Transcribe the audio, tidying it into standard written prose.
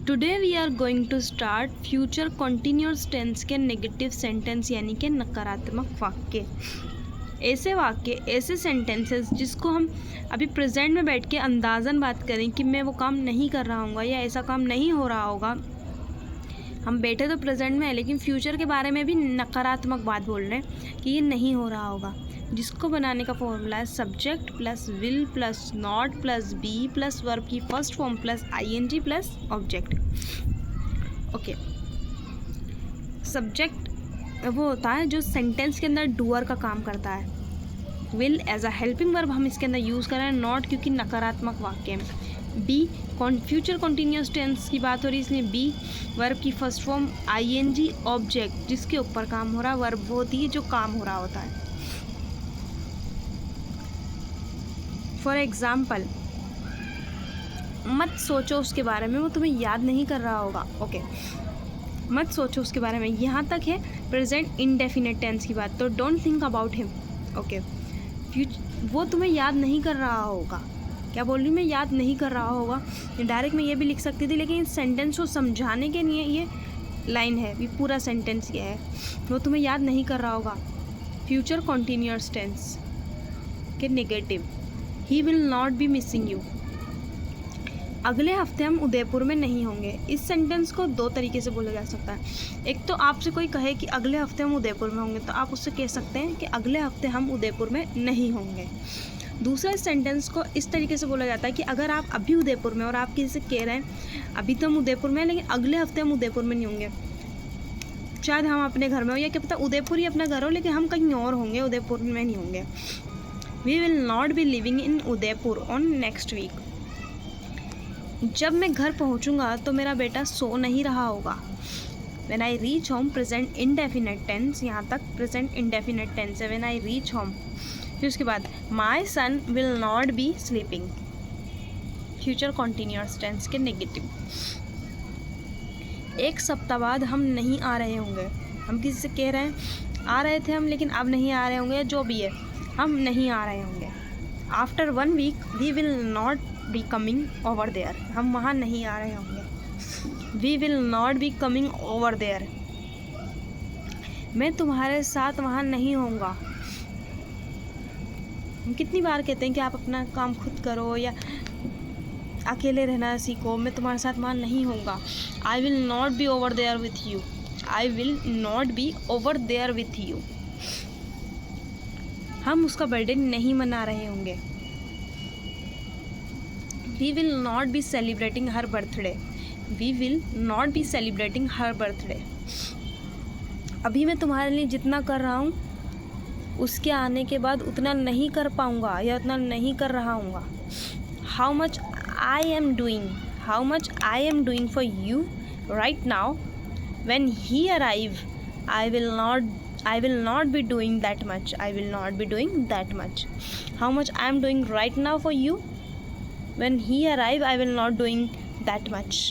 Today we are going to start future continuous tense के negative sentence यानी कि नकारात्मक वाक्य। ऐसे वाक्य, ऐसे सेंटेंसेस जिसको हम अभी प्रेजेंट में बैठ के अंदाज़न बात करें कि मैं वो काम नहीं कर रहा हूँगा या ऐसा काम नहीं हो रहा होगा। हम बैठे तो प्रेजेंट में है लेकिन फ्यूचर के बारे में भी नकारात्मक बात बोल रहे हैं कि ये नहीं हो रहा होगा, जिसको बनाने का फॉर्मूला है subject plus will plus not plus be plus verb की first form plus ING plus object. Okay, subject वो होता है जो सेंटेंस के अंदर डूअर का काम करता है। Will as a helping verb हम इसके अंदर यूज़ कर रहे हैं, नॉट क्योंकि नकारात्मक वाक्य में। बी फ्यूचर कॉन्टिन्यूअस टेंस की बात हो रही है इसलिए बी वर्ब की फर्स्ट फॉर्म आईएनजी ऑब्जेक्ट जिसके ऊपर काम हो रहा है, वर्ब होती है जो काम हो रहा होता है। फॉर एग्ज़ाम्पल, मत सोचो उसके बारे में, वो तुम्हें याद नहीं कर रहा होगा। ओके, मत सोचो उसके बारे में, यहाँ तक है प्रेजेंट इंडेफिनिट टेंस की बात, तो don't think about him. Okay, वो तुम्हें याद नहीं कर रहा होगा, क्या बोल रही मैं, याद नहीं कर रहा होगा। डायरेक्ट मैं ये भी लिख सकती थी लेकिन इस सेंटेंस को समझाने के लिए ये लाइन है, ये पूरा सेंटेंस ये है, वो तुम्हें याद नहीं कर रहा होगा। फ्यूचर कॉन्टिन्यूअस टेंस के negative, he will not B missing you. अगले हफ्ते हम उदयपुर में नहीं होंगे। इस सेंटेंस को दो तरीके से बोला जा सकता है। एक तो आपसे कोई कहे कि अगले हफ्ते हम उदयपुर में होंगे, तो आप उससे कह सकते हैं कि अगले हफ्ते हम उदयपुर में नहीं होंगे। दूसरा सेंटेंस को इस तरीके से बोला जाता है कि अगर आप अभी उदयपुर में और आप किसी से कह रहे हैं अभी तो हम उदयपुर में हैं लेकिन अगले हफ्ते हम उदयपुर में नहीं होंगे, शायद हम अपने घर में हो या क्या पता उदयपुर ही अपना घर हो लेकिन हम कहीं और होंगे, उदयपुर में नहीं होंगे। We will not be living in Udaipur on next week. जब मैं घर पहुंचूंगा तो मेरा बेटा सो नहीं रहा होगा। When I reach home present indefinite tense, यहाँ तक प्रेजेंट इंडेफिनिट टेंस है, व्हेन आई रीच होम। फिर उसके बाद my son will not be sleeping, future continuous tense के नेगेटिव। एक सप्ताह बाद हम नहीं आ रहे होंगे। हम किसी से कह रहे हैं आ रहे थे हम लेकिन अब नहीं आ रहे होंगे, जो भी है हम नहीं आ रहे होंगे। After 1 week we will not be coming over there, हम वहाँ नहीं आ रहे होंगे। We will not be coming over there, मैं तुम्हारे साथ वहाँ नहीं होऊंगा। हम कितनी बार कहते हैं कि आप अपना काम खुद करो या अकेले रहना सीखो, मैं तुम्हारे साथ वहाँ नहीं होऊंगा। I will not be over there with you, I will not be over there with you, हम उसका बर्थडे नहीं मना रहे होंगे। We will not be celebrating her birthday, we will not be celebrating her birthday, अभी मैं तुम्हारे लिए जितना कर रहा हूँ उसके आने के बाद उतना नहीं कर पाऊँगा या उतना नहीं कर रहा हूँगा। How much I am doing for you right now, when he arrive I will not be doing that much, I will not be doing that much. How much I am doing right now for you, when he arrive I will not doing that much.